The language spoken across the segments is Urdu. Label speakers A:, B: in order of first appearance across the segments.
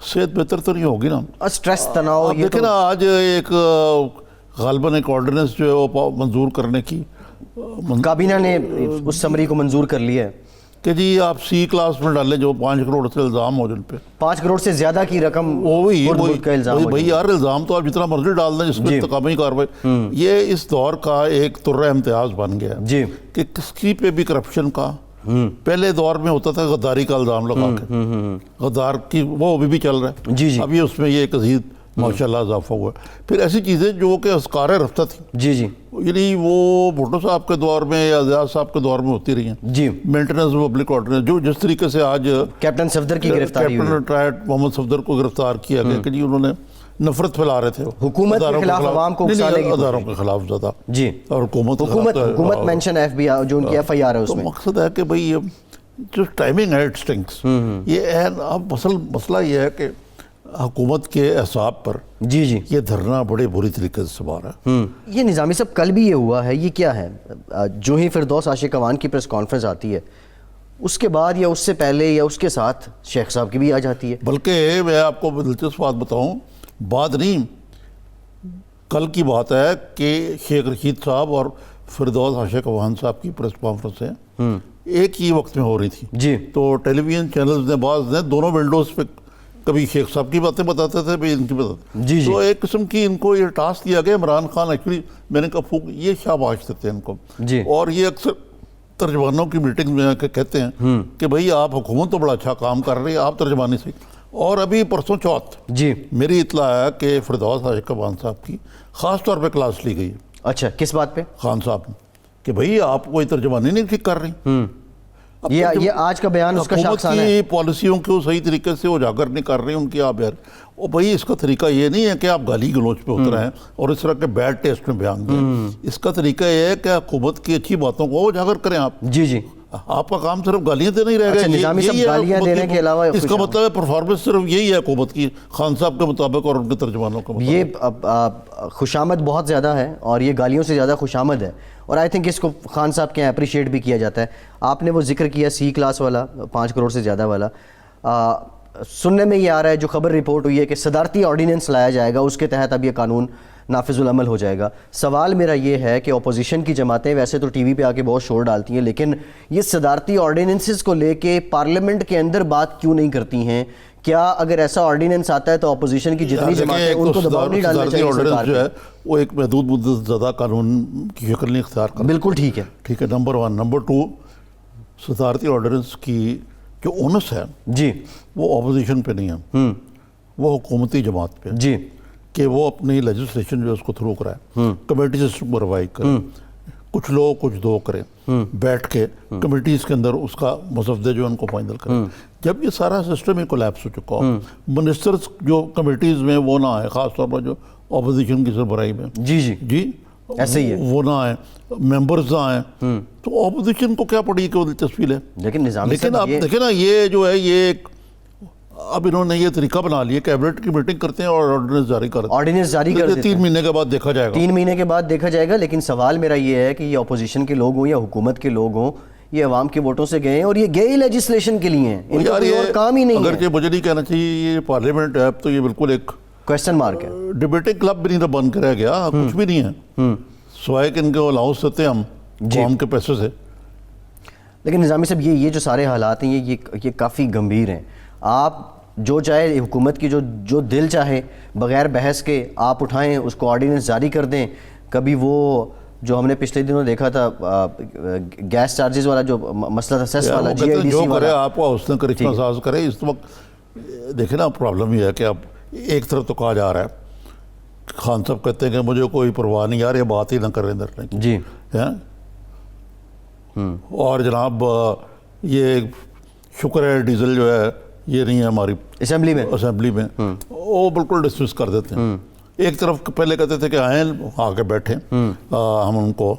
A: صحت بہتر تو نہیں ہوگی نا.
B: اسٹریس تناؤ
A: آپ دیکھیں نا آج ایک غالباً ایک آرڈیننس جو ہے وہ منظور کرنے کی
B: کابینہ نے اس سمری کو منظور کر لیا ہے
A: کہ جی آپ سی کلاس میں ڈالیں جو 5 کروڑ سے الزام ہو جن پہ
B: 5 کروڑ سے زیادہ کی رقم
A: وہی
B: کا الزام
A: بھائی یار الزام تو آپ جتنا مرضی ڈال دیں جس میں انتقامی کارروائی. یہ اس دور کا ایک طرہ امتیاز بن گیا
B: جی
A: کہ کسی پہ بھی کرپشن کا پہلے دور میں ہوتا تھا غداری کا الزام لگا کے غدار کی وہ ابھی بھی چل رہا ہے.
B: جی جی
A: ابھی اس میں یہ ایک عزیز ماشاء اللہ اضافہ ہوا ہے. پھر ایسی چیزیں جو کہ اسکار رفتہ تھیں
B: جی جی
A: یعنی وہ بھٹو صاحب کے دور میں یا زیاد صاحب کے دور میں ہوتی رہی ہیں
B: جی
A: مینٹیننس پبلک آرڈیننس جو جس طریقے سے آج
B: کیپٹن صفدر کی گرفتاری ہوئی
A: کیپٹن ٹرائیڈ محمد صفدر کو گرفتار کیا گیا کہ جی انہوں نے نفرت پھیلا رہے تھے
B: حکومت کے خلاف عوام کو اکسانے کی
A: اداروں کے خلاف زیادہ
B: جی
A: اور
B: حکومت مینشن ایف بی جو ان کی ایف آئی آر ہے اس
A: تو
B: میں.
A: مقصد ہے کہ بھئی جو ٹائمنگ ہے اٹ سٹنکس. یہ اب مسئلہ یہ ہے کہ حکومت کے احساب پر
B: جی جی
A: یہ دھرنا بڑے بری طریقے سے سوار ہے.
B: یہ نظامی صاحب کل بھی یہ ہوا ہے, یہ کیا ہے؟ جو ہی فردوس عاشق اعوان کی پریس کانفرنس آتی ہے اس کے بعد یا اس سے پہلے یا اس کے ساتھ شیخ صاحب کی بھی آ جاتی ہے.
A: بلکہ میں آپ کو دلچسپ بات بتاؤں, بات نہیں کل کی بات ہے کہ شیخ رشید صاحب اور فردوس عاشق اعوان صاحب کی پریس کانفرنسیں ایک ہی وقت میں ہو رہی تھی
B: جی.
A: تو ٹیلی ویژن چینلز نے بعض نے دونوں ونڈوز پہ کبھی شیخ صاحب کی باتیں بتاتے تھے بھی ان کی بتاتے
B: جی جی
A: تو ایک قسم کی ان کو یہ ٹاسک دیا گیا. عمران خان ایکچولی میں نے کہا یہ شاباش دیتے ہیں ان کو
B: جی.
A: اور یہ اکثر ترجمانوں کی میٹنگ میں کہتے ہیں کہ بھئی آپ حکومت تو بڑا اچھا کام کر رہی ہے, آپ ترجمانی سے. اور ابھی پرسوں چوتھ
B: جی
A: میری اطلاع ہے کہ فردوس عاشق اعوان صاحب کی خاص طور پہ کلاس لی گئی.
B: اچھا کس بات پہ؟
A: خان صاحب نے کہ بھئی آپ کوئی ترجمانی نہیں ٹھیک کر رہی.
B: یہ آج کا بیان اس کا شاخسانہ ہے.
A: حکومت کی پالیسیوں کو صحیح طریقے سے اجاگر نہیں کر رہی ان کی آپ یار. اور بھئی اس کا طریقہ یہ نہیں ہے کہ آپ گالی گلوچ پہ اتر ہیں اور اس طرح کے بیڈ ٹیسٹ میں بیان دیں. اس کا طریقہ یہ ہے کہ حکومت کی اچھی باتوں کو اجاگر کریں آپ.
B: جی جی
A: آپ کا کام صرف گالیاں دینا ہی رہ گیا.
B: نظامی صاحب گالیاں دینے کے علاوہ
A: اس کا مطلب ہے پرفارمنس صرف یہی ہے حکومت کی خان صاحب کے مطابق اور ان کے ترجمانوں کا مطابق.
B: یہ خوشامد بہت زیادہ ہے اور یہ گالیوں سے زیادہ خوشامد ہے اور آئی تھنک اس کو خان صاحب کے اپریشیٹ بھی کیا جاتا ہے. آپ نے وہ ذکر کیا سی کلاس والا 5 کروڑ سے زیادہ والا, سننے میں یہ آ رہا ہے جو خبر رپورٹ ہوئی ہے کہ صدارتی آرڈیننس لایا جائے گا, اس کے تحت اب یہ قانون نافذ العمل ہو جائے گا. سوال میرا یہ ہے کہ اپوزیشن کی جماعتیں ویسے تو ٹی وی پہ آ کے بہت شور ڈالتی ہیں لیکن یہ صدارتی آرڈیننسز کو لے کے پارلیمنٹ کے اندر بات کیوں نہیں کرتی ہیں؟ کیا اگر ایسا آرڈیننس آتا ہے تو اپوزیشن کی جتنی جماعتیں ان کو دباؤ نہیں ڈالنا چاہیے سرکار
A: جو ہے وہ ایک محدود مدت زدہ قانون کی شکل نہیں اختیار کرتا.
B: بالکل ٹھیک ہے.
A: ٹھیک ہے, نمبر 1. نمبر 2, صدارتی آرڈیننس کی جو اونس ہے
B: جی
A: وہ اپوزیشن پہ نہیں ہے, وہ حکومتی جماعت پہ
B: جی
A: کہ وہ اپنی لیجسلیشن جو ہے اس کو تھرو کرائے, کمیٹی سے سپروائی کرے, کچھ لوگ کچھ دو کریں, بیٹھ کے کمیٹیز کے اندر اس کا مسودے جو ان کو فائنل کریں. جب یہ سارا سسٹم ہی کولیپس ہو چکا ہو, منسٹرز جو کمیٹیز میں وہ نہ آئے, خاص طور پر جو اپوزیشن کی سربراہی میں
B: جی جی
A: جی
B: ایسے ہی ہے,
A: وہ نہ آئے, ممبرز نہ آئیں, تو اپوزیشن کو کیا پڑی کہ وہ دلچسپی لے. لیکن اب دیکھیں نا یہ جو ہے یہ اب انہوں نے یہ طریقہ بنا لیا, کیبنٹ کی میٹنگ کرتے ہیں اور آرڈیننس جاری کر دیتے ہیں. 3 مہینے کے بعد دیکھا جائے گا.
B: 3 مہینے کے بعد دیکھا جائے گا. لیکن سوال میرا یہ ہے کہ یہ اپوزیشن کے لوگ ہوں یا حکومت کے لوگ ہوں, یہ عوام کے ووٹوں سے گئے ہیں اور یہ گئے ہی لیجسلیشن کے لیے ہیں, ان کا کوئی اور کام ہی نہیں ہے.
A: اگرچہ مجھے نہیں کہنا چاہیے یہ پارلیمنٹ ہے, اب تو یہ بالکل ایک
B: کوسچن مارک ہے.
A: ڈیبیٹنگ کلب بھی نہیں بن کے رہ گیا, کچھ بھی نہیں ہے, سوائے کہ ان کو الاؤنس دیتے ہم قوم کے پیسے سے.
B: لیکن نظامی صاحب یہ جو سارے حالات ہیں یہ کافی گمبھیر ہیں. آپ جو چاہے حکومت کی جو دل چاہے بغیر بحث کے آپ اٹھائیں, اس کو آرڈیننس جاری کر دیں. کبھی وہ جو ہم نے پچھلے دنوں دیکھا تھا گیس چارجز والا جو مسئلہ تھا, سیس والا, جی آئی ڈی سی والا,
A: آپ کو اس نے کرشمہ ساز کرے. اس وقت دیکھیں نا پرابلم یہ ہے کہ اب ایک طرف تو کہا جا رہا ہے, خان صاحب کہتے ہیں کہ مجھے کوئی پرواہ نہیں یار, یہ بات ہی نہ کریں دھرنے کی
B: جی,
A: اور جناب یہ شکر ہے ڈیزل جو ہے یہ نہیں ہے ہماری اسمبلی میں, وہ بالکل ڈسمس کر دیتے ہیں. ایک طرف پہلے کہتے تھے کہ آئیں آ کے بیٹھیں, ہم ان کو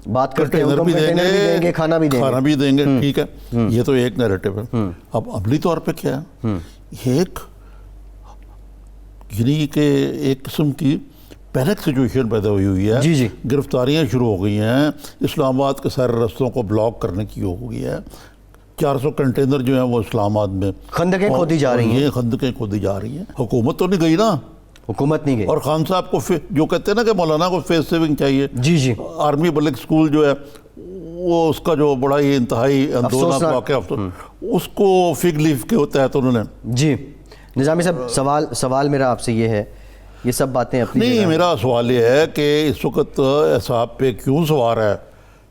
B: بات کرتے ہیں, بھی دیں گے, کھانا
A: بھی دیں گے. ٹھیک ہے, یہ تو ایک نیریٹو ہے. اب عملی طور پہ کیا ہے, ایک یعنی کہ ایک قسم کی پینک سچویشن پیدا ہوئی ہے.
B: جی جی
A: گرفتاریاں شروع ہو گئی ہیں, اسلام آباد کے سارے رستوں کو بلاک کرنے کی ہو گئی ہے. 400 کنٹینر جو ہیں وہ اسلام آباد میں
B: خندقیں کھودی جا رہی ہیں.
A: یہ خندقیں کھودی جا رہی ہیں. حکومت تو نہیں گئی نا,
B: حکومت نہیں گئی.
A: اور خان صاحب کو جو کہتے ہیں نا کہ مولانا کو فیس سیونگ چاہیے,
B: جی
A: آرمی پبلک اسکول جو ہے وہ اس کا جو بڑا ہی انتہائی اندوناک واقعہ اس کو فگ لیف کے تحت انہوں نے.
B: جی نظامی صاحب, سوال میرا آپ سے یہ ہے, یہ سب باتیں اپنی
A: نہیں, میرا سوال یہ ہے کہ اس وقت احساب پہ کیوں سوار ہے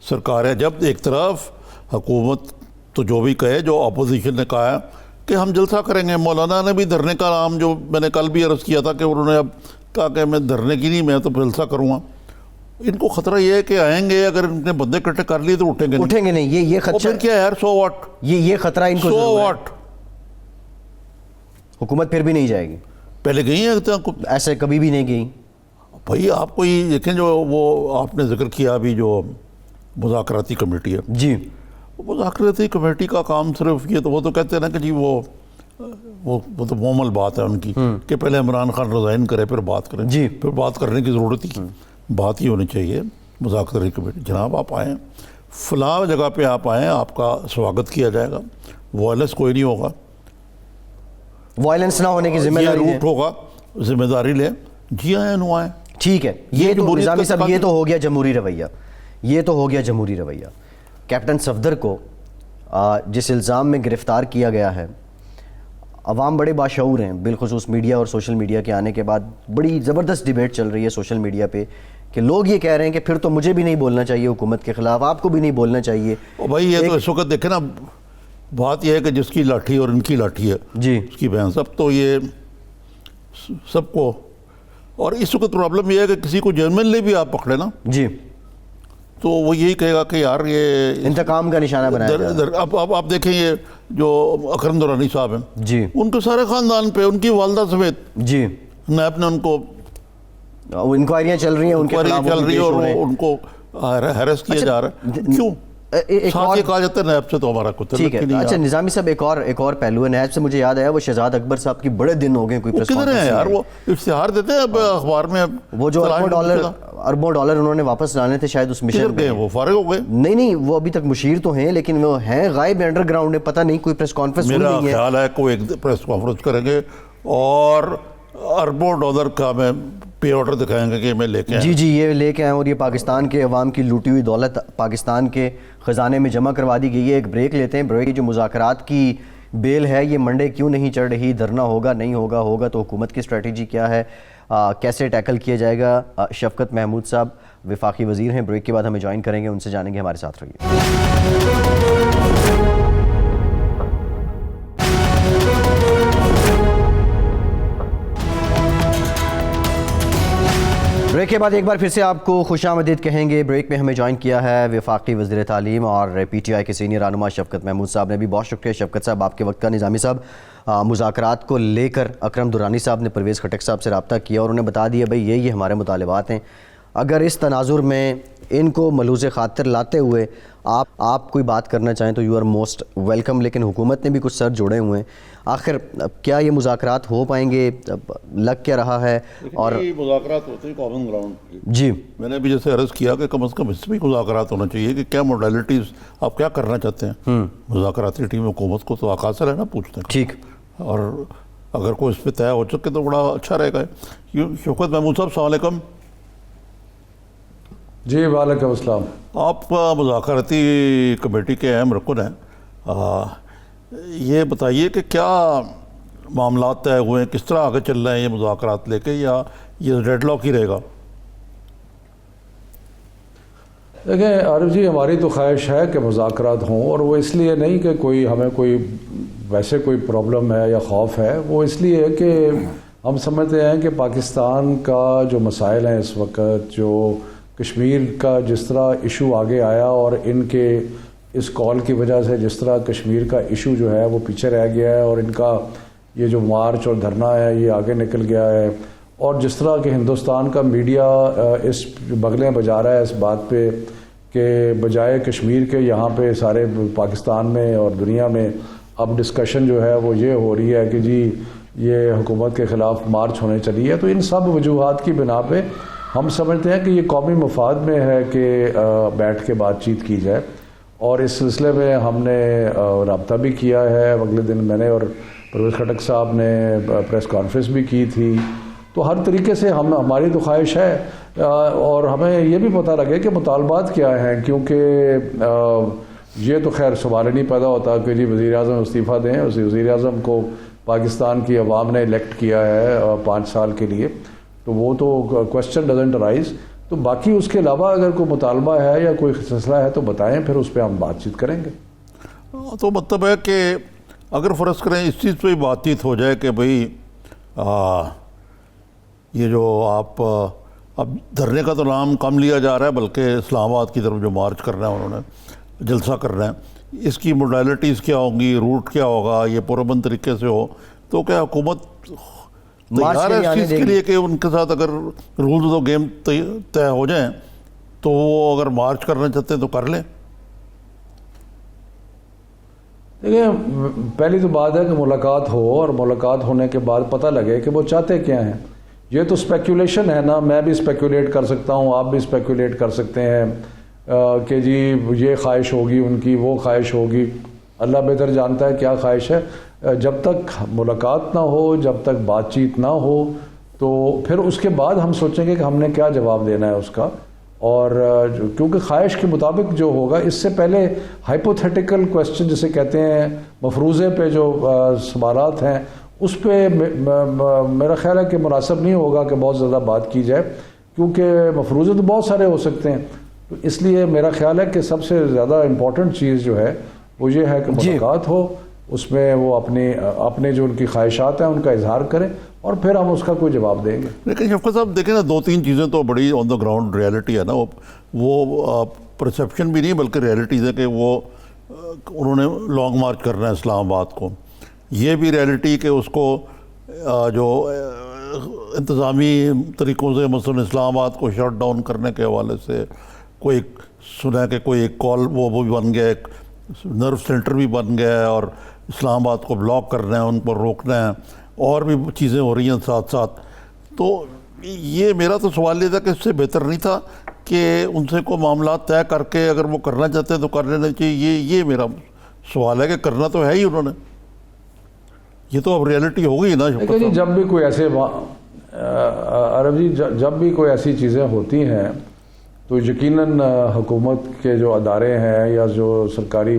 A: سرکار ہے, جب ایک طرف حکومت تو جو بھی کہے, جو اپوزیشن نے کہا ہے کہ ہم جلسہ کریں گے, مولانا نے بھی دھرنے کا نام, جو میں نے کل بھی عرض کیا تھا کہ انہوں نے اب کہا کہ میں دھرنے کی نہیں, میں تو جلسہ کروں گا. ان کو خطرہ یہ ہے کہ آئیں گے, اگر ان نے بندے اکٹھے کر لیے تو اٹھیں گے
B: نہیں. یہ خطرہ,
A: پھر کیا یار, سو واٹ,
B: یہ خطرہ ان کو
A: سو واٹ,
B: حکومت پھر بھی نہیں جائے گی.
A: پہلے گئی ہیں
B: ایسے کبھی بھی نہیں گئی
A: بھائی. آپ کو یہ دیکھیں, جو وہ آپ نے ذکر کیا ابھی, جو مذاکراتی کمیٹی ہے,
B: جی
A: مذاکراتی کمیٹی کا کام صرف یہ, تو وہ تو کہتے ہیں نا کہ جی وہ تو مومل بات ہے ان کی کہ پہلے عمران خان ریزائن کرے پھر بات کریں,
B: جی
A: پھر بات کرنے کی ضرورت ہی بات ہی ہونی چاہیے. مذاکراتی کمیٹی, جناب آپ آئیں, فلاں جگہ پہ آپ آئیں, آپ کا سواگت کیا جائے گا, وائلنس کوئی نہیں ہوگا,
B: وائلنس نہ ہونے کی ذمہ
A: یہ
B: داری
A: روٹ ہوگا, ذمہ داری لیں, جی آئیں نو آئیں.
B: ٹھیک ہے. یہ تو نظامی صاحب, یہ تو ہو گیا جمہوری رویہ, یہ تو ہو گیا جمہوری رویہ. کیپٹن صفدر کو جس الزام میں گرفتار کیا گیا ہے, عوام بڑے باشعور ہیں, بالخصوص میڈیا اور سوشل میڈیا کے آنے کے بعد بڑی زبردست ڈیبیٹ چل رہی ہے سوشل میڈیا پہ کہ لوگ یہ کہہ رہے ہیں کہ پھر تو مجھے بھی نہیں بولنا چاہیے حکومت کے خلاف, آپ کو بھی نہیں بولنا چاہیے.
A: بھائی یہ تو اس وقت دیکھیں نا, بات یہ ہے کہ جس کی لاٹھی اور ان کی لاٹھی ہے,
B: جی
A: اس کی بہن, سب تو یہ سب کو. اور اس وقت پرابلم یہ ہے کہ کسی کو جرمنلی بھی آپ پکڑے نا,
B: جی
A: تو وہ یہی کہے گا کہ یار یہ
B: انتقام کا نشانہ بنایا جائے.
A: اب آپ دیکھیں, یہ جو اکرم درانی صاحب ہیں,
B: جی
A: ان کے سارے خاندان پہ, ان کی والدہ سمیت,
B: جی
A: نیب نے ان کو
B: انکوائریاں چل رہی ہیں, ان کے خلاف
A: چل رہی ہے, اور ان کو ہیرس کیا جا رہا ہے. کیوں ساتھ یہ کہا جاتا ہے نیب سے تو ہمارا کچھ
B: ٹھیک ہے. اچھا نظامی صاحب, ایک اور پہلو ہے نیب سے, مجھے یاد آیا وہ شہزاد اکبر صاحب کی بڑے دن ہو گئے, کوئی پریس
A: کدھر ہیں یار, وہ اشتہار دیتے ہیں اب اخبار میں,
B: وہ جو اربوں ڈالر انہوں نے واپس لانے تھے شاید اس مشن
A: میں, وہ فارغ ہو گئے.
B: نہیں, وہ ابھی تک مشیر تو ہیں لیکن وہ ہیں غائب انڈر گراؤنڈ میں, پتہ نہیں کوئی پریس کانفرنس ہوئی نہیں ہے.
A: میرا خیال ہے کوئی ایک پریس کانفرنس کریں گے اور اربوں ڈالر کا میں پے آرڈر دکھائیں گے کہ میں لے کے
B: جی یہ لے کے آئیں, اور یہ پاکستان کے عوام کی لوٹی ہوئی دولت پاکستان کے خزانے میں جمع کروا دی گئی ہے. ایک بریک لیتے ہیں. بریک کی جو مذاکرات کی بیل ہے یہ منڈے کیوں نہیں چڑھ رہی, دھرنا ہوگا نہیں ہوگا تو حکومت کی اسٹریٹجی کیا ہے, کیسے ٹیکل کیا جائے گا. شفقت محمود صاحب وفاقی وزیر ہیں, بریک کے بعد ہمیں جوائن کریں گے, ان سے جانیں گے. ہمارے ساتھ رہیے. بریک کے بعد ایک بار پھر سے آپ کو خوش آمدید کہیں گے. بریک میں ہمیں جوائن کیا ہے وفاقی وزیر تعلیم اور پی ٹی آئی کے سینئر رہنما شفقت محمود صاحب نے بھی. بہت شکریہ شفقت صاحب آپ کے وقت کا. نظامی صاحب, مذاکرات کو لے کر اکرم درانی صاحب نے پرویز خٹک صاحب سے رابطہ کیا اور انہوں نے بتا دیا بھائی یہ ہمارے مطالبات ہیں. اگر اس تناظر میں ان کو ملحوظ خاطر لاتے ہوئے آپ کوئی بات کرنا چاہیں تو یو آر موسٹ ویلکم, لیکن حکومت نے بھی کچھ سر جوڑے ہوئے ہیں. آخر کیا یہ مذاکرات ہو پائیں گے, لگ کیا رہا ہے؟ اور
A: مذاکرات ہوتے ہیں کامن گراؤنڈ کی.
B: جی
A: میں نے بھی جیسے عرض کیا کہ کم از کم اس میں مذاکرات ہونا چاہیے کہ کیا موڈیلٹیز آپ کیا کرنا چاہتے ہیں. مذاکراتی ٹیم حکومت کو تو آغاز ہے نا پوچھتے ہیں.
B: ٹھیک,
A: اور اگر کوئی اس پہ طے ہو سکے تو بڑا اچھا رہے گا. شفقت محمود صاحب السلام علیکم.
C: جی وعلیکم السلام.
A: آپ مذاکراتی کمیٹی کے اہم رکن ہیں, یہ بتائیے کہ کیا معاملات طے ہوئے ہیں, کس طرح آگے چل رہے ہیں یہ مذاکرات لے کے, یا یہ ڈیڈ لاک ہی رہے گا؟
C: دیکھیں عارف جی, ہماری تو خواہش ہے کہ مذاکرات ہوں, اور وہ اس لیے نہیں کہ ہمیں کوئی ویسے کوئی پرابلم ہے یا خوف ہے, وہ اس لیے کہ ہم سمجھتے ہیں کہ پاکستان کا جو مسائل ہیں اس وقت, جو کشمیر کا جس طرح ایشو آگے آیا اور ان کے اس کال کی وجہ سے جس طرح کشمیر کا ایشو جو ہے وہ پیچھے رہ گیا ہے, اور ان کا یہ جو مارچ اور دھرنا ہے یہ آگے نکل گیا ہے, اور جس طرح کہ ہندوستان کا میڈیا اس بغلیں بجا رہا ہے اس بات پہ کہ بجائے کشمیر کے یہاں پہ سارے پاکستان میں اور دنیا میں اب ڈسکشن جو ہے وہ یہ ہو رہی ہے کہ جی یہ حکومت کے خلاف مارچ ہونے چلی ہے. تو ان سب وجوہات کی بنا پہ ہم سمجھتے ہیں کہ یہ قومی مفاد میں ہے کہ بیٹھ کے بات چیت کی جائے, اور اس سلسلے میں ہم نے رابطہ بھی کیا ہے. اگلے دن میں نے اور پرویز خٹک صاحب نے پریس کانفرنس بھی کی تھی. تو ہر طریقے سے ہماری تو خواہش ہے اور ہمیں یہ بھی پتہ لگے کہ مطالبات کیا ہیں, کیونکہ یہ تو خیر سوال نہیں پیدا ہوتا کہ جی وزیر اعظم استعفیٰ دیں. وزیر اعظم کو پاکستان کی عوام نے الیکٹ کیا ہے 5 سال کے لیے, تو وہ تو کویسچن ڈزنٹ رائز. تو باقی اس کے علاوہ اگر کوئی مطالبہ ہے یا کوئی سلسلہ ہے تو بتائیں, پھر اس پہ ہم بات چیت کریں گے.
A: تو مطلب ہے کہ اگر فرض کریں اس چیز پہ بات چیت ہو جائے کہ بھئی یہ جو آپ اب دھرنے کا تو نام کم لیا جا رہا ہے, بلکہ اسلام آباد کی طرف جو مارچ کرنا ہے انہوں نے, جلسہ کرنا ہے, اس کی موڈیلٹیز کیا ہوں گی, روٹ کیا ہوگا, یہ پرامن طریقے سے ہو, تو کیا حکومت تیار ہے اس چیز کے لیے کہ ان کے ساتھ اگر رولز و گیم طے ہو جائیں تو وہ اگر مارچ کرنا چاہتے ہیں تو کر لیں؟
C: دیکھیں, پہلی تو بات ہے کہ ملاقات ہو, اور ملاقات ہونے کے بعد پتہ لگے کہ وہ چاہتے کیا ہیں. یہ تو اسپیکولیشن ہے نا, میں بھی اسپیکولیٹ کر سکتا ہوں, آپ بھی اسپیکولیٹ کر سکتے ہیں کہ جی یہ خواہش ہوگی ان کی, وہ خواہش ہوگی. اللہ بہتر جانتا ہے کیا خواہش ہے. جب تک ملاقات نہ ہو, جب تک بات چیت نہ ہو, تو پھر اس کے بعد ہم سوچیں گے کہ ہم نے کیا جواب دینا ہے اس کا. اور کیونکہ خواہش کے مطابق جو ہوگا, اس سے پہلے ہائپوتھیٹیکل کویسچن جسے کہتے ہیں, مفروضے پہ جو سوالات ہیں, اس پہ میرا خیال ہے کہ مناسب نہیں ہوگا کہ بہت زیادہ بات کی جائے, کیونکہ مفروضے تو بہت سارے ہو سکتے ہیں. تو اس لیے میرا خیال ہے کہ سب سے زیادہ امپورٹنٹ چیز جو ہے وہ یہ ہے کہ ملاقات ہو, اس میں وہ اپنے جو ان کی خواہشات ہیں ان کا اظہار کریں, اور پھر ہم اس کا کوئی جواب دیں گے.
A: لیکن شفقت صاحب دیکھیں نا, 2-3 چیزیں تو بڑی آن دا گراؤنڈ ریالٹی ہے نا, وہ پرسیپشن بھی نہیں بلکہ ریالٹیز ہے کہ وہ انہوں نے لانگ مارچ کرنا ہے اسلام آباد کو. یہ بھی ریالٹی کہ اس کو جو انتظامی طریقوں سے مثلا اسلام آباد کو شٹ ڈاؤن کرنے کے حوالے سے کوئی سنا کہ کوئی ایک کال وہ بھی بن گیا, ایک نرو سینٹر بھی بن گیا ہے, اور اسلام آباد کو بلاک کرنا ہے, ان پر روکنا ہے, اور بھی چیزیں ہو رہی ہیں ساتھ ساتھ. تو یہ میرا تو سوال یہ تھا کہ اس سے بہتر نہیں تھا کہ ان سے کوئی معاملات طے کر کے اگر وہ کرنا چاہتے ہیں تو کر لینا چاہیے. یہ میرا سوال ہے کہ کرنا تو ہے ہی انہوں نے, یہ تو اب ریالٹی ہو گئی نا.
C: جی جب بھی کوئی ایسے عرب جی جب بھی کوئی ایسی چیزیں ہوتی ہیں تو یقیناً حکومت کے جو ادارے ہیں یا جو سرکاری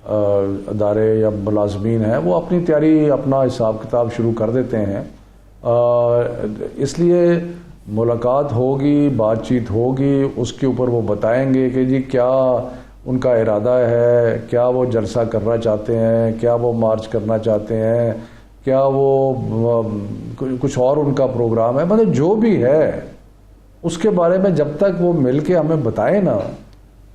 C: ادارے یا ملازمین ہیں وہ اپنی تیاری اپنا حساب کتاب شروع کر دیتے ہیں. اس لیے ملاقات ہوگی, بات چیت ہوگی, اس کے اوپر وہ بتائیں گے کہ جی کیا ان کا ارادہ ہے, کیا وہ جلسہ کرنا چاہتے ہیں, کیا وہ مارچ کرنا چاہتے ہیں, کیا وہ کچھ اور ان کا پروگرام ہے. مطلب جو بھی ہے اس کے بارے میں جب تک وہ مل کے ہمیں بتائیں نا,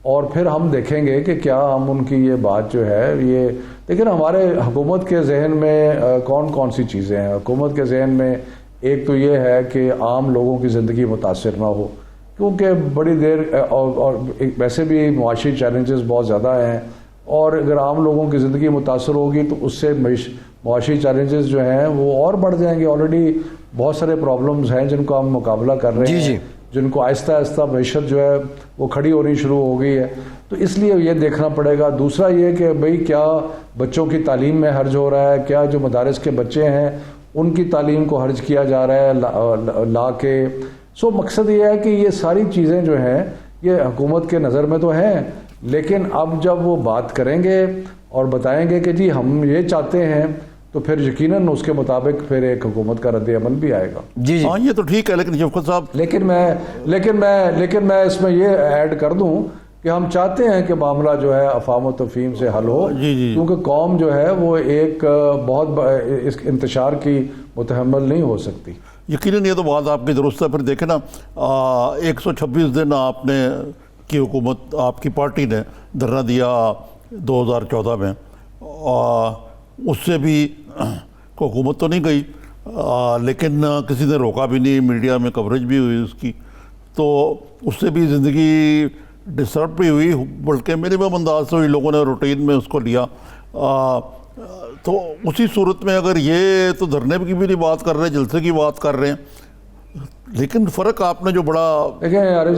C: اور پھر ہم دیکھیں گے کہ کیا ہم ان کی یہ بات جو ہے یہ. لیکن ہمارے حکومت کے ذہن میں کون کون سی چیزیں ہیں. حکومت کے ذہن میں ایک تو یہ ہے کہ عام لوگوں کی زندگی متاثر نہ ہو, کیونکہ بڑی دیر اور ویسے بھی معاشی چیلنجز بہت زیادہ ہیں, اور اگر عام لوگوں کی زندگی متاثر ہوگی تو اس سے معاشی چیلنجز جو ہیں وہ اور بڑھ جائیں گے. آلریڈی بہت سارے پرابلمز ہیں جن کو ہم مقابلہ کر رہے ہیں, جن کو آہستہ آہستہ معیشت جو ہے وہ کھڑی ہونی شروع ہو گئی ہے. تو اس لیے یہ دیکھنا پڑے گا. دوسرا یہ کہ بھئی کیا بچوں کی تعلیم میں حرج ہو رہا ہے, کیا جو مدارس کے بچے ہیں ان کی تعلیم کو حرج کیا جا رہا ہے لا کے. مقصد یہ ہے کہ یہ ساری چیزیں جو ہیں یہ حکومت کے نظر میں تو ہیں, لیکن اب جب وہ بات کریں گے اور بتائیں گے کہ جی ہم یہ چاہتے ہیں, تو پھر یقیناً اس کے مطابق پھر ایک حکومت کا رد عمل بھی آئے گا.
A: جی ہاں یہ تو ٹھیک ہے, لیکن شفقت صاحب
C: لیکن میں اس میں یہ ایڈ کر دوں کہ ہم چاہتے ہیں کہ معاملہ جو ہے افہام و تفہیم سے حل ہو, کیونکہ قوم جو ہے وہ ایک بہت اس انتشار کی متحمل نہیں ہو سکتی.
A: یقیناً یہ تو بات آپ کی درست ہے. پھر دیکھیں نا 126 دن آپ نے کی حکومت, آپ کی پارٹی نے دھرنا دیا 2014 میں, اس سے بھی کوئی حکومت تو نہیں گئی, لیکن کسی نے روکا بھی نہیں, میڈیا میں کوریج بھی ہوئی اس کی, تو اس سے بھی زندگی ڈسٹرب بھی ہوئی, بلکہ منیمم انداز سے ہوئی, لوگوں نے روٹین میں اس کو لیا. تو اسی صورت میں اگر یہ تو دھرنے کی بھی نہیں بات کر رہے, جلسے کی بات کر رہے ہیں, لیکن فرق آپ نے جو بڑا
C: دیکھیں عارف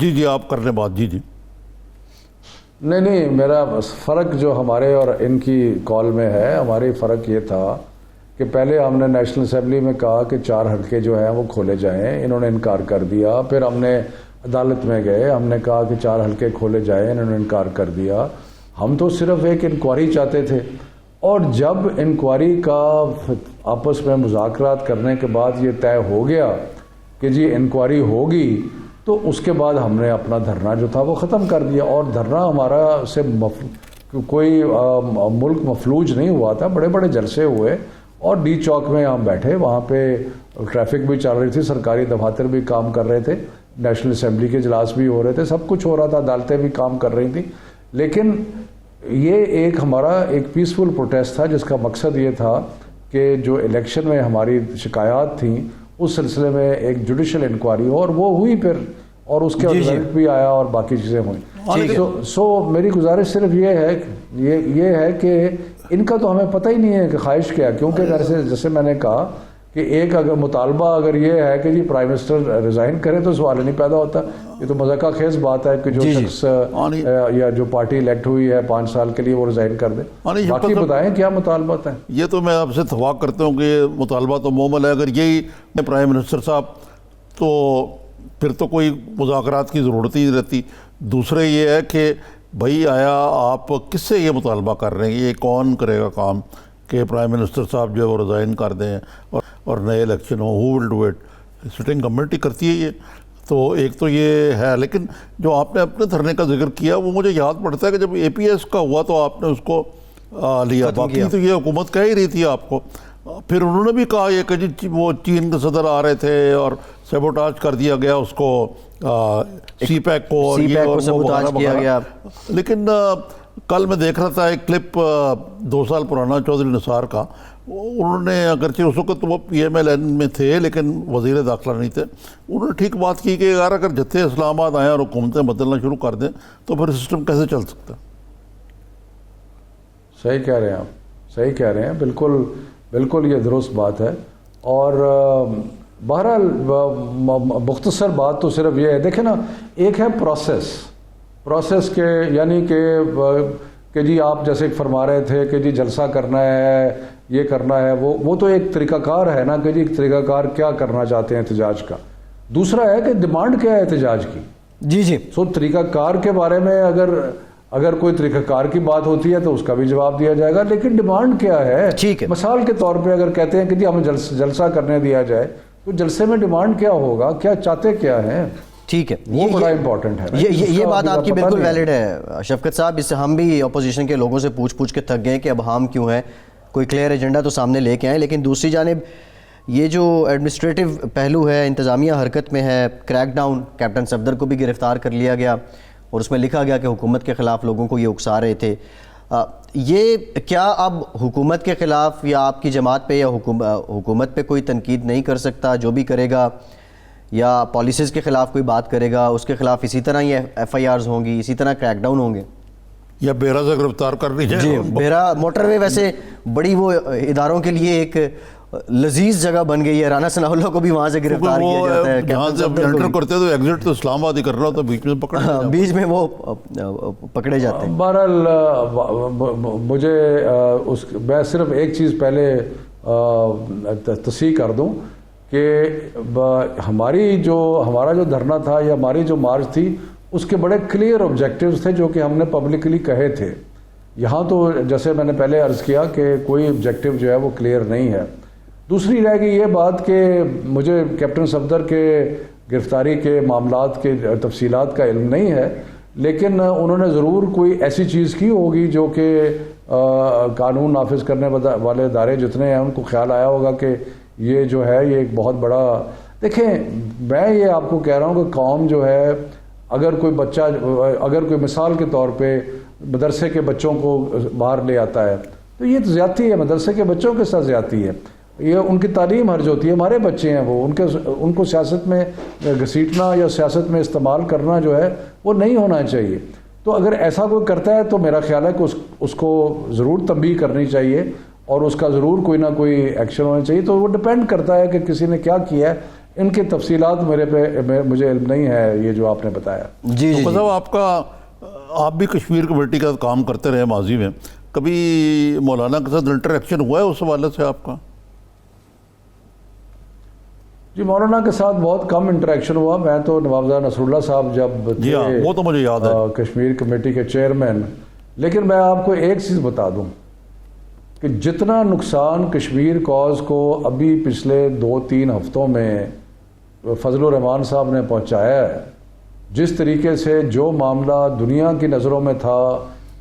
A: جی آپ کر رہے بات. جی
C: نہیں میرا فرق جو ہمارے اور ان کی کال میں ہے، ہماری فرق یہ تھا کہ پہلے ہم نے نیشنل اسمبلی میں کہا کہ 4 حلقے جو ہیں وہ کھولے جائیں، انہوں نے انکار کر دیا. پھر ہم نے عدالت میں گئے، ہم نے کہا کہ 4 حلقے کھولے جائیں، انہوں نے انکار کر دیا. ہم تو صرف ایک انکوائری چاہتے تھے، اور جب انکوائری کا آپس میں مذاکرات کرنے کے بعد یہ طے ہو گیا کہ جی انکوائری ہوگی، تو اس کے بعد ہم نے اپنا دھرنا جو تھا وہ ختم کر دیا. اور دھرنا ہمارا سے کوئی ملک مفلوج نہیں ہوا تھا، بڑے بڑے جلسے ہوئے، اور ڈی چوک میں ہم بیٹھے، وہاں پہ ٹریفک بھی چل رہی تھی، سرکاری دفاتر بھی کام کر رہے تھے، نیشنل اسمبلی کے اجلاس بھی ہو رہے تھے، سب کچھ ہو رہا تھا، عدالتیں بھی کام کر رہی تھیں. لیکن یہ ایک ہمارا ایک پیسفل پروٹیسٹ تھا جس کا مقصد یہ تھا کہ جو الیکشن میں ہماری شکایات تھیں اس سلسلے میں ایک جوڈیشل انکوائری ہو، اور وہ ہوئی پھر، اور اس کے رزلٹ بھی آیا اور باقی چیزیں ہوئیں. سو میری گزارش صرف یہ ہے کہ ان کا تو ہمیں پتہ ہی نہیں ہے کہ خواہش کیا، کیونکہ جیسے میں نے کہا کہ ایک اگر مطالبہ اگر یہ ہے کہ جی پرائم منسٹر ریزائن کرے تو سوال ہی نہیں پیدا ہوتا. یہ تو مذاکرہ خیز بات ہے کہ جو شخص یا جو پارٹی الیکٹ ہوئی ہے 5 سال کے لیے وہ ریزائن کر دے. باقی بتائیں کیا مطالبات ہیں.
A: یہ تو میں آپ سے اتفاق کرتا ہوں کہ یہ مطالبہ تو مومل ہے. اگر یہی پرائم منسٹر صاحب تو پھر تو کوئی مذاکرات کی ضرورت ہی نہیں رہتی. دوسرے یہ ہے کہ بھائی آیا آپ کس سے یہ مطالبہ کر رہے ہیں، یہ کون کرے گا کام کہ پرائم منسٹر صاحب جو ہے وہ ریزائن کر دیں اور نئے election who? Who will do it? Sitting committee کرتی ہے یہ. تو ایک تو یہ ہے. لیکن جو آپ نے اپنے دھرنے کا ذکر کیا وہ مجھے یاد پڑتا ہے کہ جب اے پی ایس کا ہوا تو آپ نے اس کو لیا، باقی تو یہ حکومت کہہ ہی رہی تھی آپ کو. پھر انہوں نے بھی کہا یہ کہ جی وہ چین کے صدر آ رہے تھے اور سیبوٹاج کر دیا گیا اس کو، سی پیک کو، اور یہ سیبوٹاج کیا گیا. لیکن کل میں دیکھ رہا تھا ایک کلپ 2 سال پرانا چودھری نثار کا. انہوں نے اگرچہ اس وقت وہ پی ایم ایل این میں تھے لیکن وزیر داخلہ نہیں تھے، انہوں نے ٹھیک بات کی کہ یار اگر جتھے اسلام آباد آئیں اور حکومتیں بدلنا شروع کر دیں تو پھر سسٹم کیسے چل سکتا ہے.
C: صحیح کہہ رہے ہیں آپ، صحیح کہہ رہے ہیں، بالکل بالکل یہ درست بات ہے. اور بہرحال مختصر بات تو صرف یہ ہے، دیکھیں نا، ایک ہے پروسیس کے، یعنی کہ جی آپ جیسے فرما رہے تھے کہ جی جلسہ کرنا ہے، یہ کرنا ہے، وہ تو ایک طریقہ کار ہے نا کہ جی طریقہ کار کیا کرنا چاہتے ہیں احتجاج کا. دوسرا ہے کہ ڈیمانڈ کیا ہے احتجاج کی. جی سو طریقہ کار کے بارے میں اگر کوئی طریقہ کار کی بات ہوتی ہے تو اس کا بھی جواب دیا جائے گا، لیکن ڈیمانڈ کیا ہے. مثال کے طور پہ اگر کہتے ہیں کہ جی ہمیں جلسہ کرنے دیا جائے تو جلسے میں ڈیمانڈ کیا ہوگا، کیا چاہتے کیا ہیں. ٹھیک ہے، وہ بڑا امپورٹنٹ ہے. یہ بات آپ کی بالکل ویلڈ ہے شفقت صاحب. اس سے ہم بھی اپوزیشن کے لوگوں سے پوچھ کے تھک گئے کہ اب ہم کیوں ہیں، کوئی کلیئر ایجنڈا تو سامنے لے کے آئیں. لیکن دوسری جانب یہ جو ایڈمنسٹریٹو پہلو ہے، انتظامیہ حرکت میں ہے، کریک ڈاؤن، کیپٹن صفدر کو بھی گرفتار کر لیا گیا اور اس میں لکھا گیا کہ حکومت کے خلاف لوگوں کو یہ اکسا رہے تھے. یہ کیا اب حکومت کے خلاف یا آپ کی جماعت پہ یا حکومت پہ کوئی تنقید نہیں کر سکتا؟ جو بھی کرے گا یا پالیسیز کے خلاف کوئی بات کرے گا اس کے خلاف اسی طرح ہی ایف آئی آرز ہوں گی، اسی طرح کریک ڈاؤن ہوں گے؟
A: یا بیرا سے گرفتار کرنی ہے.
B: جی، بیرا موٹر وے ویسے بڑی وہ اداروں کے لیے ایک لذیذ جگہ بن گئی ہے. رانا ثناء اللہ کو بھی وہاں سے گرفتار کیا جاتا ہے.
A: جہاں سے انٹر کرتے تو ایگزٹ تو اسلام آباد ہی کرنا ہوتا، بیچ میں
B: وہ پکڑے جاتے ہیں.
C: بہرحال مجھے میں صرف ایک چیز پہلے تصحیح کر دوں کہ ہمارا جو دھرنا تھا یا ہماری جو مارچ تھی اس کے بڑے کلیئر آبجیکٹیوز تھے جو کہ ہم نے پبلکلی کہے تھے. یہاں تو جیسے میں نے پہلے عرض کیا کہ کوئی آبجیکٹیو جو ہے وہ کلیئر نہیں ہے. دوسری رہ گئی یہ بات کہ مجھے کیپٹن صفدر کے گرفتاری کے معاملات کے تفصیلات کا علم نہیں ہے، لیکن انہوں نے ضرور کوئی ایسی چیز کی ہوگی جو کہ قانون نافذ کرنے والے ادارے جتنے ہیں ان کو خیال آیا ہوگا کہ یہ جو ہے یہ ایک بہت بڑا. دیکھیں، میں یہ آپ کو کہہ رہا ہوں کہ قوم جو ہے، اگر کوئی مثال کے طور پہ مدرسے کے بچوں کو باہر لے آتا ہے تو یہ تو زیادتی ہے، مدرسے کے بچوں کے ساتھ زیادتی ہے. یہ ان کی تعلیم حرج ہوتی ہے. ہمارے بچے ہیں، وہ ان کو سیاست میں گھسیٹنا یا سیاست میں استعمال کرنا جو ہے وہ نہیں ہونا چاہیے. تو اگر ایسا کوئی کرتا ہے تو میرا خیال ہے کہ اس کو ضرور تنبیہ کرنی چاہیے اور اس کا ضرور کوئی نہ کوئی ایکشن ہونا چاہیے. تو وہ ڈپینڈ کرتا ہے کہ کسی نے کیا کیا ہے. ان کی تفصیلات مجھے علم نہیں ہے یہ جو آپ نے بتایا.
B: جی
A: صاحب، آپ کا آپ بھی کشمیر کمیٹی کا کام کرتے رہے ماضی میں، کبھی مولانا کے ساتھ انٹریکشن ہوا ہے اس حوالے سے آپ کا؟
C: جی مولانا کے ساتھ بہت کم انٹریکشن ہوا. میں تو نوابزادہ نصر اللہ صاحب جب
A: جی ہاں وہ تو مجھے یاد ہے.
C: کشمیر کمیٹی کے چیئرمین. لیکن میں آپ کو ایک چیز بتا دوں کہ جتنا نقصان کشمیر کاز کو ابھی پچھلے 2-3 ہفتوں میں فضل الرحمان صاحب نے پہنچایا ہے، جس طریقے سے جو معاملہ دنیا کی نظروں میں تھا،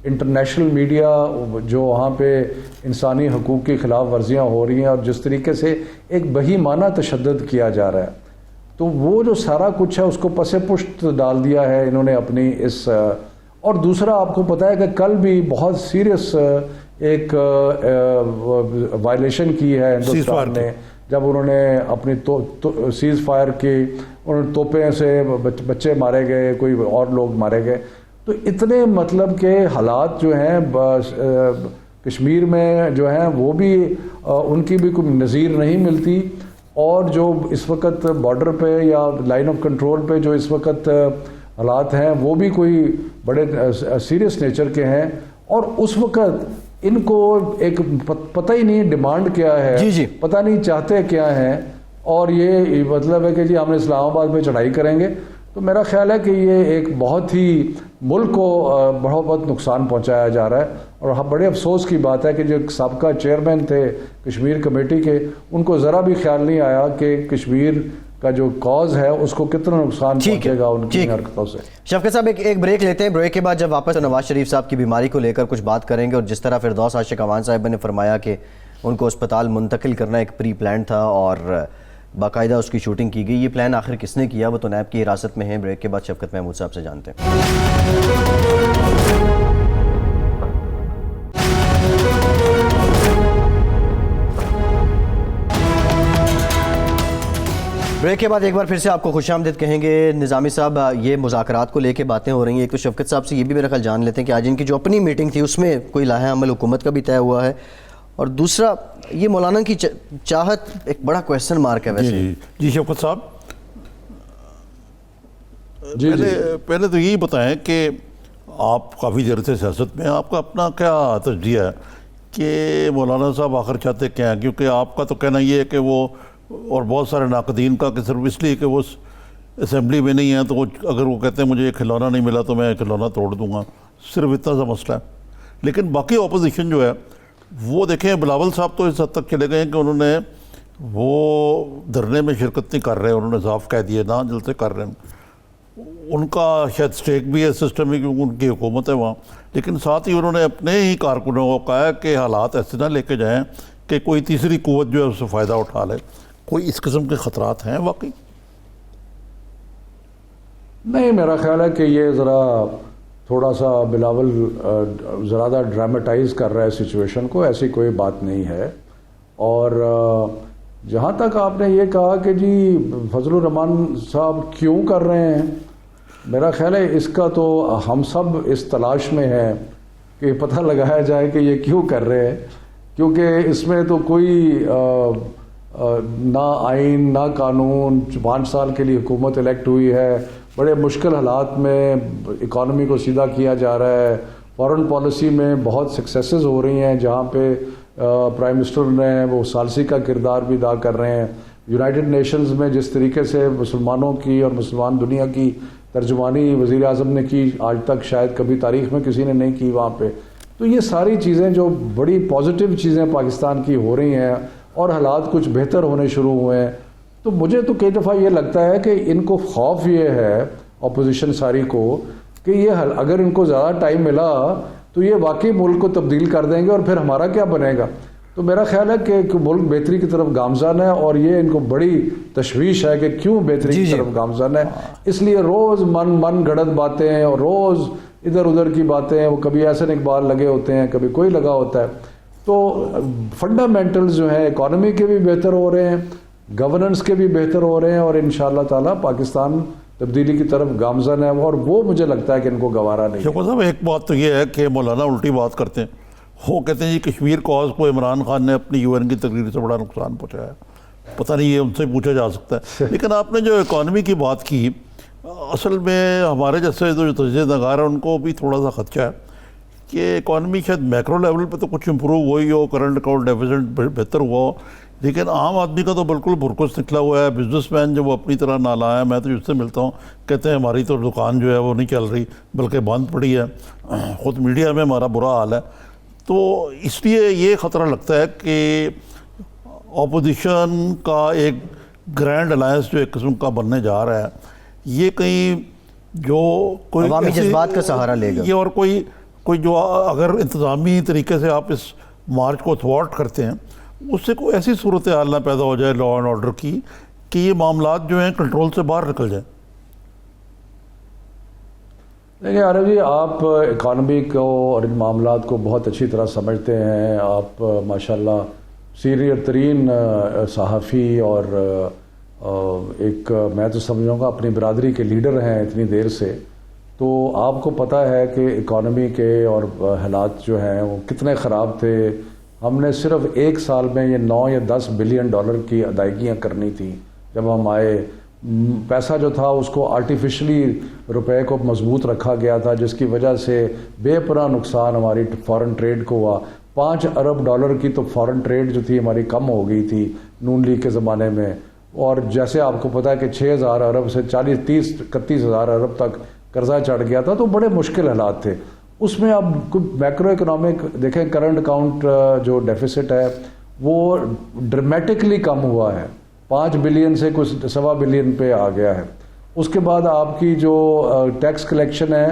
C: انٹرنیشنل میڈیا جو وہاں پہ انسانی حقوق کی خلاف ورزیاں ہو رہی ہیں اور جس طریقے سے ایک بہیمانہ تشدد کیا جا رہا ہے، تو وہ جو سارا کچھ ہے اس کو پس پشت ڈال دیا ہے انہوں نے اپنی اس. اور دوسرا آپ کو پتہ ہے کہ کل بھی بہت سیریس ایک وائلیشن کی ہے ہندوستان نے، جب انہوں نے اپنی سیز فائر کی، انہوں نے توپیں سے بچے مارے گئے، کوئی اور لوگ مارے گئے. تو اتنے مطلب کہ حالات جو ہیں کشمیر میں جو ہیں وہ بھی ان کی بھی کوئی نظیر نہیں ملتی. اور جو اس وقت بارڈر پہ یا لائن آف کنٹرول پہ جو اس وقت حالات ہیں وہ بھی کوئی بڑے سیریس نیچر کے ہیں. اور اس وقت ان کو ایک پتہ ہی نہیں ڈیمانڈ کیا ہے، پتہ نہیں چاہتے کیا ہیں، اور یہ مطلب ہے کہ جی ہم اسلام آباد میں چڑھائی کریں گے. تو میرا خیال ہے کہ یہ ایک بہت ہی ملک کو بہت نقصان پہنچایا جا رہا ہے. اور بڑے افسوس کی بات ہے کہ جو سابقہ چیئرمین تھے کشمیر کمیٹی کے، ان کو ذرا بھی خیال نہیں آیا کہ کشمیر کا جو کاز ہے اس کو کتنا نقصان پہنچے گا ان کی حرکتوں سے.
B: شفقت صاحب ایک بریک لیتے ہیں. بریک کے بعد جب واپس نواز شریف صاحب کی بیماری کو لے کر کچھ بات کریں گے، اور جس طرح فردوس عاشق اعوان صاحب نے فرمایا کہ ان کو اسپتال منتقل کرنا ایک پری پلان تھا اور باقاعدہ اس کی شوٹنگ کی گئی. یہ پلان آخر کس نے کیا؟ وہ تو نیب کی حراست میں ہیں. بریک کے بعد شفقت محمود صاحب سے جانتے ہیں. بریک کے بعد ایک بار پھر سے آپ کو خوش آمدید کہیں گے. نظامی صاحب یہ مذاکرات کو لے کے باتیں ہو رہی ہیں. ایک تو شفقت صاحب سے یہ بھی میرا خیال جان لیتے ہیں کہ آج ان کی جو اپنی میٹنگ تھی اس میں کوئی لائحہ عمل حکومت کا بھی طے ہوا ہے، اور دوسرا یہ مولانا کی چاہت ایک بڑا کویسچن مارک ہے. ویسے
A: جی شفقت صاحب پہلے تو یہی بتائیں کہ آپ کافی دیر سے سیاست میں، آپ کا اپنا کیا تجزیہ ہے کہ مولانا صاحب آخر چاہتے کیا ہیں؟ کیونکہ آپ کا تو کہنا یہ ہے کہ وہ، اور بہت سارے ناقدین کا، کہ صرف اس لیے کہ وہ اسمبلی میں نہیں ہیں تو وہ اگر وہ کہتے ہیں مجھے ایک کھلونا نہیں ملا تو میں کھلونا توڑ دوں گا، صرف اتنا سا مسئلہ ہے. لیکن باقی اپوزیشن جو ہے وہ دیکھیں، بلاول صاحب تو اس حد تک چلے گئے ہیں کہ انہوں نے وہ دھرنے میں شرکت نہیں کر رہے، انہوں نے صاف کہہ دیا نہ جلسے کر رہے ہیں. ان کا شاید سٹیک بھی ہے سسٹم میں کیونکہ ان کی حکومت ہے وہاں، لیکن ساتھ ہی انہوں نے اپنے ہی کارکنوں کو کہا کہ حالات ایسے نہ لے کے جائیں کہ کوئی تیسری قوت جو ہے اس سے فائدہ اٹھا لے. کوئی اس قسم کے خطرات ہیں واقعی؟
C: نہیں، میرا خیال ہے کہ یہ ذرا تھوڑا سا بلاول زیادہ ڈرامٹائز کر رہا ہے سچویشن کو. ایسی کوئی بات نہیں ہے. اور جہاں تک آپ نے یہ کہا کہ جی فضل الرحمان صاحب کیوں کر رہے ہیں، میرا خیال ہے اس کا تو ہم سب اس تلاش میں ہیں کہ پتہ لگایا جائے کہ یہ کیوں کر رہے ہیں. کیونکہ اس میں تو کوئی نہ آئین نہ قانون، 5 سال کے لیے حکومت الیکٹ ہوئی ہے، بڑے مشکل حالات میں اکانومی کو سیدھا کیا جا رہا ہے، فارن پالیسی میں بہت سکسیسز ہو رہی ہیں جہاں پہ پرائم منسٹر نے وہ ثالثی کا کردار بھی ادا کر رہے ہیں. یونائٹڈ نیشنز میں جس طریقے سے مسلمانوں کی اور مسلمان دنیا کی ترجمانی وزیر اعظم نے کی، آج تک شاید کبھی تاریخ میں کسی نے نہیں کی وہاں پہ. تو یہ ساری چیزیں جو بڑی پازیٹیو چیزیں پاکستان کی ہو رہی ہیں اور حالات کچھ بہتر ہونے شروع ہوئے ہیں. تو مجھے تو کئی دفعہ یہ لگتا ہے کہ ان کو خوف یہ ہے اپوزیشن ساری کو کہ یہ اگر ان کو زیادہ ٹائم ملا تو یہ واقعی ملک کو تبدیل کر دیں گے اور پھر ہمارا کیا بنے گا. تو میرا خیال ہے کہ ملک بہتری کی طرف گامزن ہے، اور یہ ان کو بڑی تشویش ہے کہ کیوں بہتری کی طرف گامزن ہے. اس لیے روز من گھڑت باتیں اور روز ادھر ادھر کی باتیں، وہ کبھی احسن اقبال لگے ہوتے ہیں، کبھی کوئی لگا ہوتا ہے. تو فنڈامنٹلز جو ہیں اکانومی کے بھی بہتر ہو رہے ہیں، گورننس کے بھی بہتر ہو رہے ہیں، اور انشاءاللہ تعالیٰ پاکستان تبدیلی کی طرف گامزن ہے، اور وہ مجھے لگتا ہے کہ ان کو گوارا نہیں ہے.
A: شوکت صاحب ایک بات تو یہ ہے کہ مولانا الٹی بات کرتے ہیں. وہ کہتے ہیں جی کشمیر کاز کو عمران خان نے اپنی UN کی تقریر سے بڑا نقصان پہنچایا. پتہ نہیں یہ ان سے پوچھا جا سکتا ہے. لیکن آپ نے جو اکانومی کی بات کی، اصل میں ہمارے جیسے جو تجزیہ نگار ہیں ان کو بھی تھوڑا سا خدشہ ہے کہ اکانومی شاید میکرو لیول پہ تو کچھ امپروو ہوئی ہو, کرنٹ اکاؤنٹ ڈیفیسٹ بہتر ہوا ہو, لیکن عام آدمی کا تو بالکل بھرکس نکلا ہوا ہے. بزنس مین جو وہ اپنی طرح نالا ہے, میں تو جس سے ملتا ہوں کہتے ہیں ہماری تو دکان جو ہے وہ نہیں چل رہی بلکہ بند پڑی ہے. خود میڈیا میں ہمارا برا حال ہے. تو اس لیے یہ خطرہ لگتا ہے کہ اپوزیشن کا ایک گرینڈ الائنس جو ایک قسم کا بننے جا رہا ہے, یہ کہیں جو کوئی
B: عوامی جذبات کا سہارا لے گا,
A: یہ اور کوئی جو اگر انتظامی طریقے سے آپ اس مارچ کو تھوارٹ کرتے ہیں, اس سے کوئی ایسی صورتحال نہ پیدا ہو جائے لا اینڈ آرڈر کی کہ یہ معاملات جو ہیں کنٹرول سے باہر نکل جائیں.
C: دیکھیں عارف جی, آپ اکانومی کو اور ان معاملات کو بہت اچھی طرح سمجھتے ہیں. آپ ماشاءاللہ سینئر ترین صحافی اور ایک میں تو سمجھوں گا اپنی برادری کے لیڈر ہیں اتنی دیر سے. تو آپ کو پتہ ہے کہ اکانومی کے اور حالات جو ہیں وہ کتنے خراب تھے. ہم نے صرف ایک سال میں یہ 9 یا 10 بلین ڈالر کی ادائیگیاں کرنی تھیں جب ہم آئے. پیسہ جو تھا اس کو آرٹیفیشلی روپے کو مضبوط رکھا گیا تھا, جس کی وجہ سے بے پناہ نقصان ہماری فارن ٹریڈ کو ہوا. 5 ارب ڈالر کی تو فارن ٹریڈ جو تھی ہماری کم ہو گئی تھی نون لیگ کے زمانے میں. اور جیسے آپ کو پتہ ہے کہ 6,000 ارب سے 31,000 ارب تک قرضہ چڑھ گیا تھا, تو بڑے مشکل حالات تھے. اس میں اب میکرو اکنامک دیکھیں, کرنٹ اکاؤنٹ جو ڈیفیسٹ ہے وہ ڈرامیٹکلی کم ہوا ہے, 5 بلین سے کچھ 1.25 بلین پہ آ گیا ہے. اس کے بعد آپ کی جو ٹیکس کلیکشن ہے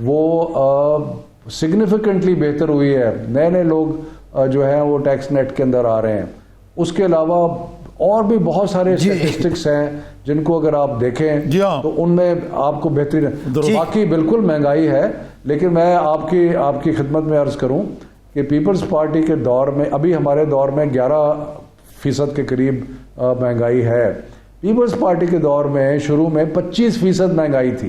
C: وہ سگنیفیکنٹلی بہتر ہوئی ہے. نئے لوگ جو ہیں وہ ٹیکس نیٹ کے اندر آ رہے ہیں. اس کے علاوہ اور بھی بہت سارے اسٹیٹسٹکس ہیں جن کو اگر آپ دیکھیں تو ان میں آپ کو بہترین. باقی بالکل مہنگائی ہے, لیکن میں آپ کی خدمت میں عرض کروں کہ پیپلز پارٹی کے دور میں, ابھی ہمارے دور میں 11% کے قریب مہنگائی ہے. پیپلز پارٹی کے دور میں شروع میں 25% مہنگائی تھی.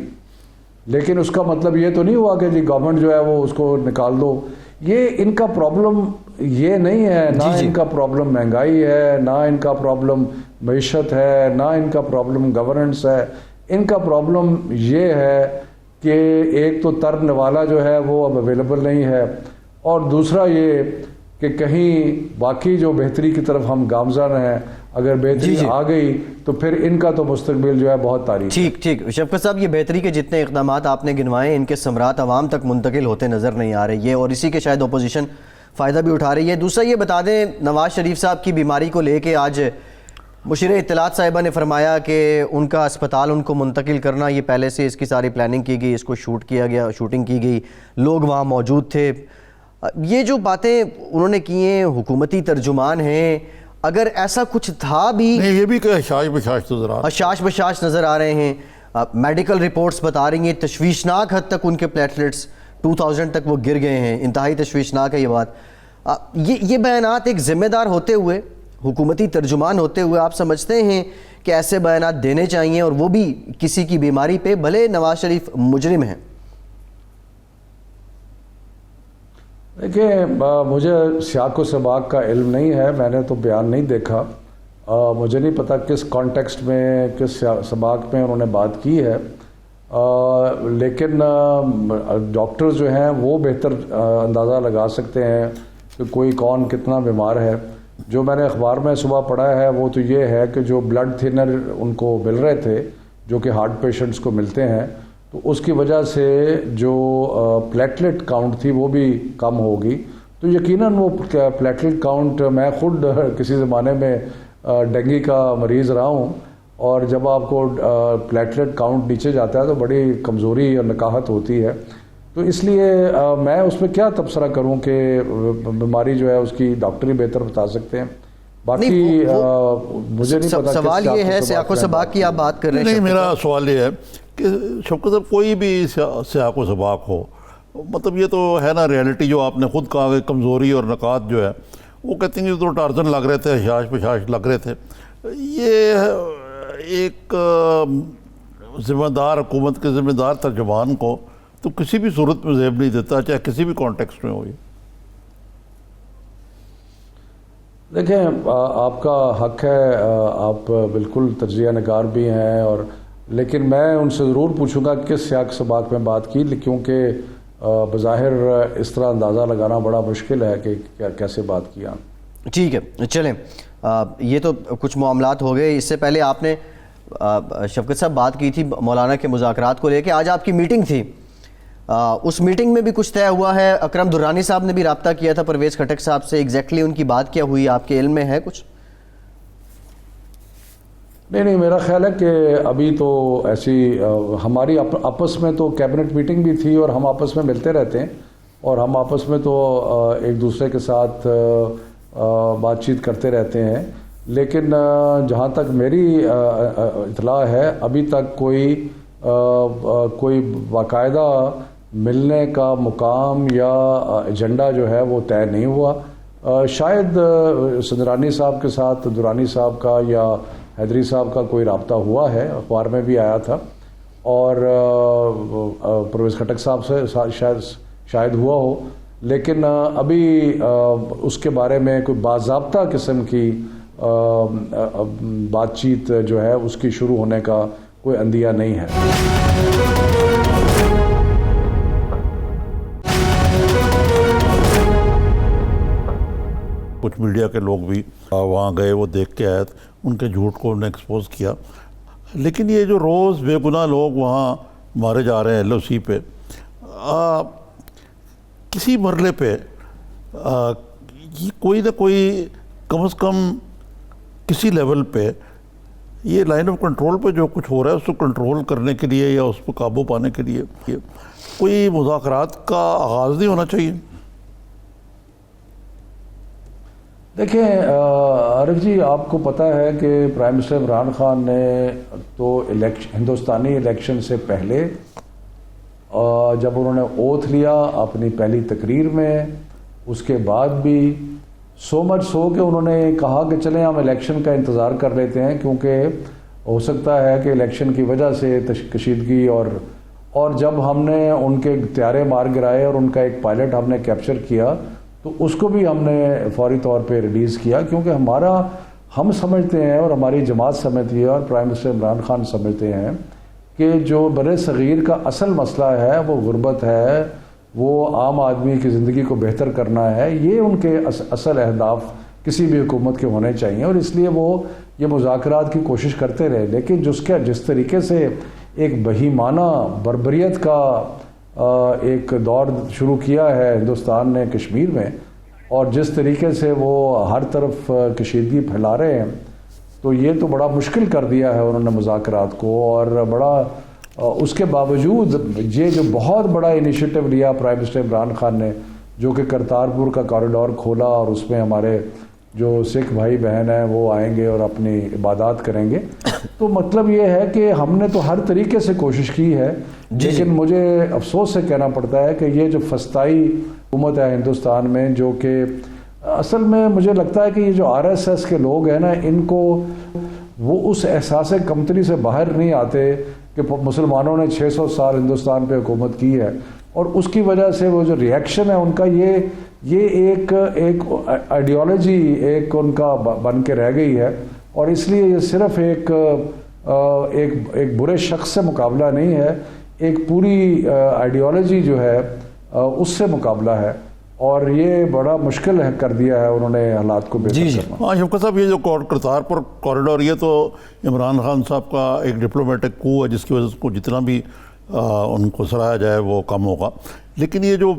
C: لیکن اس کا مطلب یہ تو نہیں ہوا کہ جی گورنمنٹ جو ہے وہ اس کو نکال دو. یہ ان کا پرابلم یہ نہیں ہے, نہ ان کا پرابلم مہنگائی ہے, نہ ان کا پرابلم معیشت ہے, نہ ان کا پرابلم گورننس ہے. ان کا پرابلم یہ ہے کہ ایک تو تر نوالا جو ہے وہ اب اویلیبل نہیں ہے, اور دوسرا یہ کہ کہیں باقی جو بہتری کی طرف ہم گامزن ہیں, اگر بہتری آ گئی تو پھر ان کا تو مستقبل جو ہے بہت تاریخ.
B: ٹھیک شفقت صاحب, یہ بہتری کے جتنے اقدامات آپ نے گنوائے ان کے ثمرات عوام تک منتقل ہوتے نظر نہیں آ رہے, یہ اور اسی کے شاید اپوزیشن فائدہ بھی اٹھا رہی ہے. دوسرا یہ بتا دیں, نواز شریف صاحب کی بیماری کو لے کے آج مشیر اطلاعات صاحبہ نے فرمایا کہ ان کا اسپتال ان کو منتقل کرنا, یہ پہلے سے اس کی ساری پلاننگ کی گئی, اس کو شوٹنگ کی گئی, لوگ وہاں موجود تھے. یہ جو باتیں انہوں نے کی ہیں, حکومتی ترجمان ہیں, اگر ایسا کچھ تھا بھی
A: نہیں, یہ بھی کہ حشاش
B: بشاش نظر آ رہے ہیں. میڈیکل رپورٹس بتا رہی ہیں تشویشناک حد تک ان کے پلیٹلیٹس 2000 تک وہ گر گئے ہیں. انتہائی تشویشناک ہے یہ بات. یہ بیانات ایک ذمہ دار ہوتے ہوئے, حکومتی ترجمان ہوتے ہوئے, آپ سمجھتے ہیں کہ ایسے بیانات دینے چاہیے, اور وہ بھی کسی کی بیماری پہ, بھلے نواز شریف مجرم ہیں؟
C: دیکھیں, مجھے سیاق و سباق کا علم نہیں ہے, میں نے تو بیان نہیں دیکھا, مجھے نہیں پتا کس کانٹیکسٹ میں, کس سباق میں انہوں نے بات کی ہے. لیکن ڈاکٹر جو ہیں وہ بہتر اندازہ لگا سکتے ہیں کہ کوئی کون کتنا بیمار ہے. جو میں نے اخبار میں صبح پڑھا ہے وہ تو یہ ہے کہ جو بلڈ تھنر ان کو مل رہے تھے, جو کہ ہارٹ پیشنٹس کو ملتے ہیں, تو اس کی وجہ سے جو پلیٹلیٹ کاؤنٹ تھی وہ بھی کم ہوگی. تو یقیناً وہ پلیٹلیٹ کاؤنٹ, میں خود کسی زمانے میں ڈینگی کا مریض رہا ہوں, اور جب آپ کو پلیٹلیٹ کاؤنٹ نیچے جاتا ہے تو بڑی کمزوری اور نکاہت ہوتی ہے. تو اس لیے میں اس میں کیا تبصرہ کروں کہ بیماری جو ہے اس کی ڈاکٹر ہی بہتر بتا سکتے ہیں. باقی مجھے نہیں پتا.
B: سوال یہ ہے, سیاق و سباق کی آپ بات کر رہے ہیں.
A: نہیں, میرا سوال یہ ہے کہ شوکت صاحب کوئی بھی سیاق و سباق ہو, مطلب یہ تو ہے نا ریئلٹی جو آپ نے خود کہا کہ کمزوری اور نکات جو ہے, وہ کہتے ہیں کہ تو ٹارزن لگ رہے تھے, حشاش پشاش لگ رہے تھے. یہ ایک ذمہ دار حکومت کے ذمہ دار ترجمان کو تو کسی بھی صورت میں زیب نہیں دیتا, چاہے کسی بھی کانٹیکسٹ میں ہو.
C: دیکھیں, آپ کا حق ہے, آپ بالکل تجزیہ نگار بھی ہیں, اور لیکن میں ان سے ضرور پوچھوں گا کس سیاق سباق میں بات کی، کیونکہ بظاہر اس طرح اندازہ لگانا بڑا مشکل ہے کہ کیسے بات کیا۔
B: ٹھیک ہے، چلیں یہ تو کچھ معاملات ہو گئے۔ اس سے پہلے آپ نے شفقت صاحب بات کی تھی مولانا کے مذاکرات کو لے کے، آج آپ کی میٹنگ تھی، اس میٹنگ میں بھی کچھ طے ہوا ہے؟ اکرم درانی صاحب نے بھی رابطہ کیا تھا پرویز خٹک صاحب سے، ایگزیکٹلی ان کی بات کیا ہوئی آپ کے علم میں ہے کچھ؟
C: نہیں، میرا خیال ہے کہ ابھی تو ایسی ہماری آپس میں تو کیبنٹ میٹنگ بھی تھی اور ہم آپس میں ملتے رہتے ہیں اور ہم آپس میں تو ایک دوسرے کے ساتھ بات چیت کرتے رہتے ہیں، لیکن جہاں تک میری اطلاع ہے ابھی تک کوئی باقاعدہ ملنے کا مقام یا ایجنڈا جو ہے وہ طے نہیں ہوا۔ شاید سندرانی صاحب کے ساتھ درانی صاحب کا یا حیدری صاحب کا کوئی رابطہ ہوا ہے، اخبار میں بھی آیا تھا، اور پرویز خٹک صاحب سے شاید ہوا ہو، لیکن ابھی اس کے بارے میں کوئی باضابطہ قسم کی بات چیت جو ہے اس کی شروع ہونے کا کوئی عندیہ نہیں ہے۔
A: کچھ میڈیا کے لوگ بھی وہاں گئے، وہ دیکھ کے آئے، ان کے جھوٹ کو انہیں ایکسپوز کیا، لیکن یہ جو روز بے گناہ لوگ وہاں مارے جا رہے ہیں LOC پہ، کسی مرحلے پہ یہ کوئی نہ کوئی کم از کم کسی لیول پہ یہ لائن آف کنٹرول پہ جو کچھ ہو رہا ہے اس کو کنٹرول کرنے کے لیے یا اس پہ قابو پانے کے لیے کوئی مذاکرات کا آغاز نہیں ہونا چاہیے؟
C: دیکھیں عارف جی، آپ کو پتہ ہے کہ پرائم منسٹر عمران خان نے تو ہندوستانی الیکشن سے پہلے جب انہوں نے اوتھ لیا اپنی پہلی تقریر میں، اس کے بعد بھی سو مچ سو کہ انہوں نے کہا کہ چلیں ہم الیکشن کا انتظار کر لیتے ہیں، کیونکہ ہو سکتا ہے کہ الیکشن کی وجہ سے کشیدگی اور جب ہم نے ان کے طیارے مار گرائے اور ان کا ایک پائلٹ ہم نے کیپچر کیا تو اس کو بھی ہم نے فوری طور پہ ریلیز کیا، کیونکہ ہم سمجھتے ہیں اور ہماری جماعت سمجھتی ہے اور پرائم منسٹر عمران خان سمجھتے ہیں کہ جو بر صغیر کا اصل مسئلہ ہے وہ غربت ہے، وہ عام آدمی کی زندگی کو بہتر کرنا ہے، یہ ان کے اصل اہداف کسی بھی حکومت کے ہونے چاہیے، اور اس لیے وہ یہ مذاکرات کی کوشش کرتے رہے، لیکن جس طریقے سے ایک بہیمانہ بربریت کا ایک دور شروع کیا ہے ہندوستان نے کشمیر میں، اور جس طریقے سے وہ ہر طرف کشیدگی پھیلا رہے ہیں، تو یہ تو بڑا مشکل کر دیا ہے انہوں نے مذاکرات کو، اور بڑا اس کے باوجود یہ جو بہت بڑا انیشیٹو لیا پرائم منسٹر عمران خان نے، جو کہ کرتارپور کا کوریڈور کھولا اور اس میں ہمارے جو سکھ بھائی بہن ہیں وہ آئیں گے اور اپنی عبادات کریں گے، تو مطلب یہ ہے کہ ہم نے تو ہر طریقے سے کوشش کی ہے، لیکن مجھے افسوس سے کہنا پڑتا ہے کہ یہ جو فسطائی حکومت ہے ہندوستان میں، جو کہ اصل میں مجھے لگتا ہے کہ یہ جو RSS کے لوگ ہیں نا، ان کو وہ اس احساس کمتری سے باہر نہیں آتے کہ مسلمانوں نے 600 سال ہندوستان پہ حکومت کی ہے، اور اس کی وجہ سے وہ جو ریئیکشن ہے ان کا یہ ایک آئیڈیالوجی ایک ان کا بن کے رہ گئی ہے، اور اس لیے یہ صرف ایک برے شخص سے مقابلہ نہیں ہے، ایک پوری آئیڈیالوجی جو ہے اس سے مقابلہ ہے، اور یہ بڑا مشکل ہے کر دیا ہے انہوں نے حالات کو بہتر کرنا۔
A: ہاں شفقت صاحب، یہ جو کرتارپور کوریڈور، یہ تو عمران خان صاحب کا ایک ڈپلومیٹک کو ہے جس کی وجہ سے جتنا بھی ان کو سراہا جائے وہ کم ہوگا، لیکن یہ جو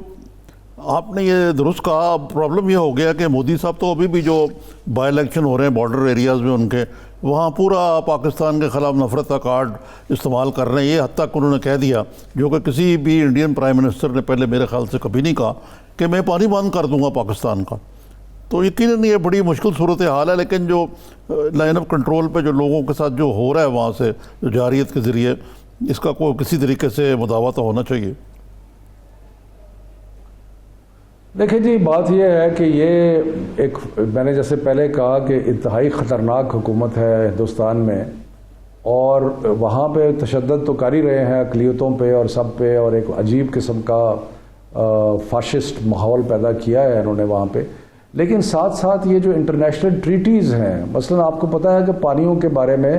A: آپ نے یہ درست کہا، پرابلم یہ ہو گیا کہ مودی صاحب تو ابھی بھی جو بائی الیکشن ہو رہے ہیں بارڈر ایریاز میں ان کے، وہاں پورا پاکستان کے خلاف نفرت کا کارڈ استعمال کر رہے ہیں، یہ حد تک انہوں نے کہہ دیا جو کہ کسی بھی انڈین پرائم منسٹر نے پہلے میرے خیال سے کبھی نہیں کہا کہ میں پانی بند کر دوں گا پاکستان کا۔ تو یقیناً یہ بڑی مشکل صورتحال ہے، لیکن جو لائن آف کنٹرول پہ جو لوگوں کے ساتھ جو ہو رہا ہے وہاں سے جو جارحیت کے ذریعے، اس کا کوئی کسی طریقے سے مداوع تو ہونا چاہیے۔
C: دیکھیں جی، بات یہ ہے کہ یہ ایک، میں نے جیسے پہلے کہا کہ انتہائی خطرناک حکومت ہے ہندوستان میں، اور وہاں پہ تشدد تو کر ہی رہے ہیں اقلیتوں پہ اور سب پہ، اور ایک عجیب قسم کا فاشسٹ ماحول پیدا کیا ہے انہوں نے وہاں پہ، لیکن ساتھ ساتھ یہ جو انٹرنیشنل ٹریٹیز ہیں، مثلا آپ کو پتہ ہے کہ پانیوں کے بارے میں